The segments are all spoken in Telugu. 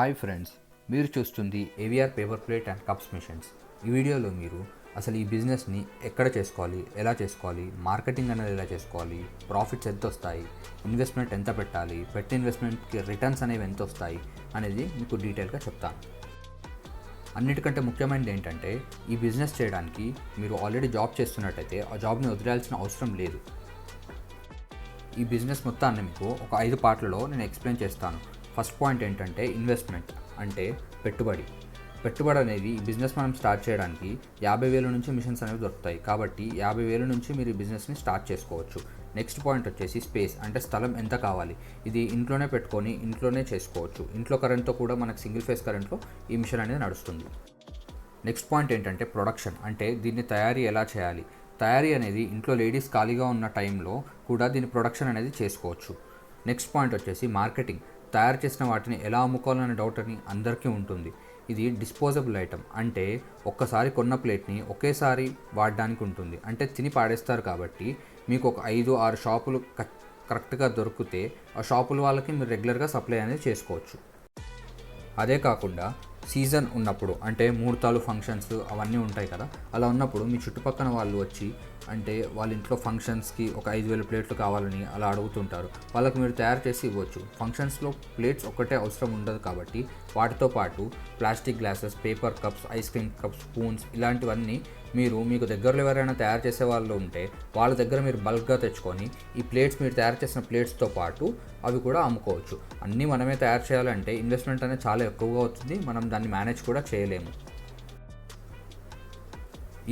హాయ్ ఫ్రెండ్స్, మీరు చూస్తుంది AVR paper plate and cups machines. ఈ వీడియోలో మీరు అసలు ఈ బిజినెస్ని ఎక్కడ చేసుకోవాలి, ఎలా చేసుకోవాలి, మార్కెటింగ్ అనేది ఎలా చేసుకోవాలి, ప్రాఫిట్స్ ఎంత వస్తాయి, ఇన్వెస్ట్మెంట్ ఎంత పెట్టాలి, పెట్టిన ఇన్వెస్ట్మెంట్కి రిటర్న్స్ అనేవి ఎంత వస్తాయి అనేది మీకు డీటెయిల్గా చెప్తాను. అన్నిటికంటే ముఖ్యమైనది ఏంటంటే, ఈ బిజినెస్ చేయడానికి మీరు ఆల్రెడీ జాబ్ చేస్తున్నట్టయితే ఆ జాబ్ని వదిలేయాల్సిన అవసరం లేదు. ఈ బిజినెస్ మొత్తాన్ని మీకు ఒక 5 పార్ట్లలో నేను ఎక్స్ప్లెయిన్ చేస్తాను. ఫస్ట్ పాయింట్ ఏంటంటే ఇన్వెస్ట్మెంట్, అంటే పెట్టుబడి అనేది ఈ బిజినెస్ మనం స్టార్ట్ చేయడానికి 50,000 నుంచి మిషన్స్ అనేవి దొరుకుతాయి. కాబట్టి 50,000 నుంచి మీరు ఈ బిజినెస్ని స్టార్ట్ చేసుకోవచ్చు. నెక్స్ట్ పాయింట్ వచ్చేసి స్పేస్, అంటే స్థలం ఎంత కావాలి. ఇది ఇంట్లోనే పెట్టుకొని ఇంట్లోనే చేసుకోవచ్చు. ఇంట్లో కరెంట్తో కూడా మనకు సింగిల్ ఫేస్ కరెంట్లో ఈ మిషన్ అనేది నడుస్తుంది. నెక్స్ట్ పాయింట్ ఏంటంటే ప్రొడక్షన్, అంటే దీన్ని తయారీ ఎలా చేయాలి. తయారీ అనేది ఇంట్లో లేడీస్ ఖాళీగా ఉన్న టైంలో కూడా దీని ప్రొడక్షన్ అనేది చేసుకోవచ్చు. నెక్స్ట్ పాయింట్ వచ్చేసి మార్కెటింగ్, తయారు చేసిన వాటిని ఎలా అమ్ముకోవాలనే డౌట్ అని అందరికీ ఉంటుంది. ఇది డిస్పోజబుల్ ఐటమ్, అంటే ఒక్కసారి కొన్న ప్లేట్ని ఒకేసారి వాడడానికి ఉంటుంది. అంటే తిని పాడేస్తారు. కాబట్టి మీకు ఒక 5-6 షాపులు కరెక్ట్గా దొరికితే ఆ షాపుల వాళ్ళకి మీరు రెగ్యులర్గా సప్లై అనేది చేసుకోవచ్చు. అదే కాకుండా సీజన్ ఉన్నప్పుడు, అంటే ముహూర్తాలు, ఫంక్షన్స్ అవన్నీ ఉంటాయి కదా, అలా ఉన్నప్పుడు మీ చుట్టుపక్కల వాళ్ళు వచ్చి, అంటే వాళ్ళ ఇంట్లో ఫంక్షన్స్కి ఒక 5,000 ప్లేట్లు కావాలని అలా అడుగుతుంటారు. వాళ్ళకి మీరు తయారు చేసి ఇవ్వచ్చు. ఫంక్షన్స్లో ప్లేట్స్ ఒక్కటే అవసరం ఉండదు కాబట్టి వాటితో పాటు plastic glasses, paper cups, ice cream cups, spoons ఇలాంటివన్నీ మీకు దగ్గరలో ఎవరైనా తయారు చేసే వాళ్ళు ఉంటే వాళ్ళ దగ్గర మీరు బల్క్గా తెచ్చుకొని ఈ ప్లేట్స్, మీరు తయారు చేసిన ప్లేట్స్తో పాటు అవి కూడా అమ్ముకోవచ్చు. అన్నీ మనమే తయారు చేయాలంటే ఇన్వెస్ట్మెంట్ అనేది చాలా ఎక్కువగా అవుతుంది. మనం దాన్ని మేనేజ్ కూడా చేయలేము.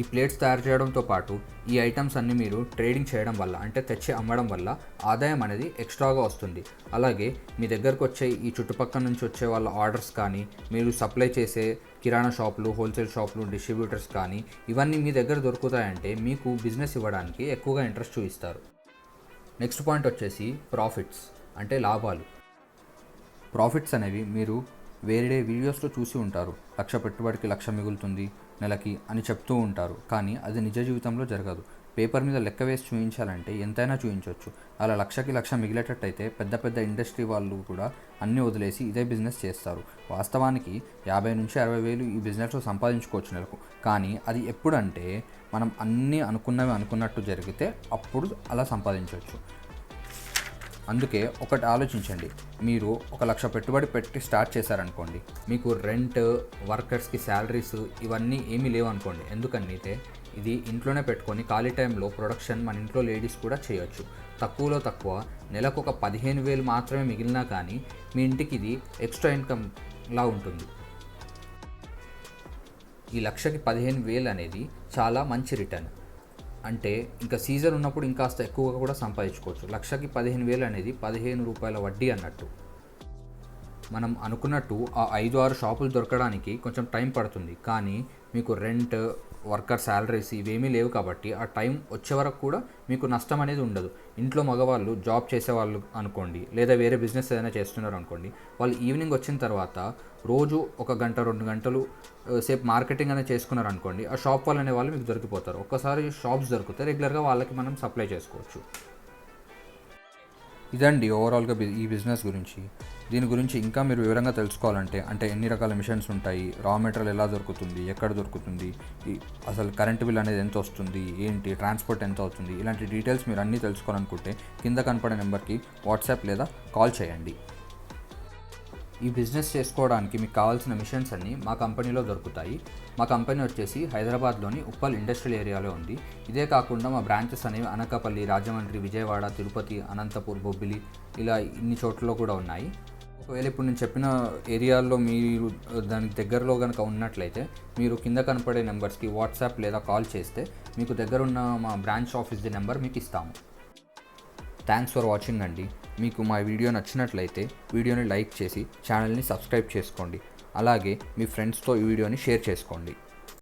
ఈ ప్లేట్స్ తయారు చేయడంతో పాటు ఈ ఐటమ్స్ అన్నీ మీరు ట్రేడింగ్ చేయడం వల్ల, అంటే తెచ్చి అమ్మడం వల్ల ఆదాయం అనేది ఎక్స్ట్రాగా వస్తుంది. అలాగే మీ దగ్గరకు వచ్చే ఈ చుట్టుపక్కల నుంచి వచ్చే వాళ్ళ ఆర్డర్స్ కానీ, మీరు సప్లై చేసే కిరాణా షాపులు, హోల్సేల్ షాపులు, డిస్ట్రిబ్యూటర్స్ కానీ ఇవన్నీ మీ దగ్గర దొరుకుతాయంటే మీకు బిజినెస్ ఇవ్వడానికి ఎక్కువగా ఇంట్రెస్ట్ చూపిస్తారు. నెక్స్ట్ పాయింట్ వచ్చేసి ప్రాఫిట్స్, అంటే లాభాలు. ప్రాఫిట్స్ అనేవి మీరు వేరే వీడియోస్లో చూసి ఉంటారు. 1,00,000 పెట్టుబడికి 1,00,000 మిగులుతుంది నెలకి అని చెప్తూ ఉంటారు. కానీ అది నిజ జీవితంలో జరగదు. పేపర్ మీద లెక్క వేసి చూపించాలంటే ఎంతైనా చూపించవచ్చు. అలా 1,00,000కి 1,00,000 మిగిలేటట్టయితే పెద్ద పెద్ద ఇండస్ట్రీ వాళ్ళు కూడా అన్నీ వదిలేసి ఇదే బిజినెస్ చేస్తారు. వాస్తవానికి 50,000 నుంచి 60,000 ఈ బిజినెస్లో సంపాదించుకోవచ్చు నెలకు. కానీ అది ఎప్పుడంటే మనం అన్నీ అనుకున్నట్టు జరిగితే అప్పుడు అలా సంపాదించవచ్చు. అందుకే ఒకటి ఆలోచించండి. మీరు ఒక 1,00,000 పెట్టుబడి పెట్టి స్టార్ట్ చేశారనుకోండి, మీకు రెంట్, వర్కర్స్కి శాలరీస్ ఇవన్నీ ఏమీ లేవనుకోండి. ఎందుకంటే ఇది ఇంట్లోనే పెట్టుకొని ఖాళీ టైంలో ప్రొడక్షన్ మన ఇంట్లో లేడీస్ కూడా చేయొచ్చు. తక్కువలో తక్కువ నెలకు ఒక 15,000 మాత్రమే మిగిలినా కానీ మీ ఇంటికి ఇది ఎక్స్ట్రా ఇన్కమ్లా ఉంటుంది. ఈ 1,00,000కి 15,000 అనేది చాలా మంచి రిటర్న్. అంటే ఇంకా సీజన్ ఉన్నప్పుడు ఇంకాస్త ఎక్కువగా కూడా సంపాదించుకోవచ్చు. 1,00,000కి 15,000 అనేది 15 రూపాయల వడ్డీ అన్నట్టు. మనం అనుకున్నట్టు ఆ 5-6 షాపులు దొరకడానికి కొంచెం టైం పడుతుంది. కానీ మీకు రెంట్, వర్కర్ శాలరీస్ ఇవేమీ లేవు కాబట్టి ఆ టైం వచ్చే వరకు కూడా మీకు నష్టం అనేది ఉండదు. ఇంట్లో మగవాళ్ళు జాబ్ చేసేవాళ్ళు అనుకోండి, లేదా వేరే బిజినెస్ ఏదైనా చేస్తున్నారు అనుకోండి, వాళ్ళు ఈవినింగ్ వచ్చిన తర్వాత రోజు 1 గంట 2 గంటలు సేపు మార్కెటింగ్ అనేది చేసుకున్నారు అనుకోండి, ఆ షాప్ వాళ్ళు అనే వాళ్ళు మీకు దొరికిపోతారు. ఒక్కసారి షాప్స్ దొరికితే రెగ్యులర్గా వాళ్ళకి మనం సప్లై చేసుకోవచ్చు. ఇదండి ఓవరాల్గా ఈ బిజినెస్ గురించి. దీని గురించి ఇంకా మీరు వివరంగా తెలుసుకోవాలంటే, అంటే ఎన్ని రకాల మిషన్స్ ఉంటాయి, రా మెటీరియల్ ఎలా దొరుకుతుంది, ఎక్కడ దొరుకుతుంది, అసలు కరెంట్ బిల్ అనేది ఎంత వస్తుంది, ఏంటి, ట్రాన్స్పోర్ట్ ఎంత అవుతుంది, ఇలాంటి డీటెయిల్స్ మీరు అన్నీ తెలుసుకోవాలనుకుంటే కింద కనపడే నెంబర్కి వాట్సాప్ లేదా కాల్ చేయండి. ఈ బిజినెస్ చేసుకోవడానికి మీకు కావాల్సిన మిషన్స్ అన్నీ మా కంపెనీలో దొరుకుతాయి. మా కంపెనీ వచ్చేసి హైదరాబాద్లోని ఉప్పల్ ఇండస్ట్రియల్ ఏరియాలో ఉంది. ఇదే కాకుండా మా బ్రాంచెస్ అనేవి అనకాపల్లి, రాజమండ్రి, విజయవాడ, తిరుపతి, అనంతపూర్, బొబ్బిలి ఇలా ఇన్ని చోట్లలో కూడా ఉన్నాయి. ఒకవేళ ఇప్పుడు నేను చెప్పిన ఏరియాల్లో మీరు దానికి దగ్గరలో కనుక ఉన్నట్లయితే మీరు కింద కనపడే నెంబర్స్కి వాట్సాప్ లేదా కాల్ చేస్తే మీకు దగ్గరున్న మా బ్రాంచ్ ఆఫీస్ది నెంబర్ మీకు ఇస్తాము. థ్యాంక్స్ ఫర్ వాచింగ్ అండి. మీకు మా వీడియో నచ్చినట్లయితే వీడియోని లైక్ చేసి ఛానల్ని సబ్స్క్రైబ్ చేసుకోండి. అలాగే మీ ఫ్రెండ్స్తో ఈ వీడియోని షేర్ చేసుకోండి.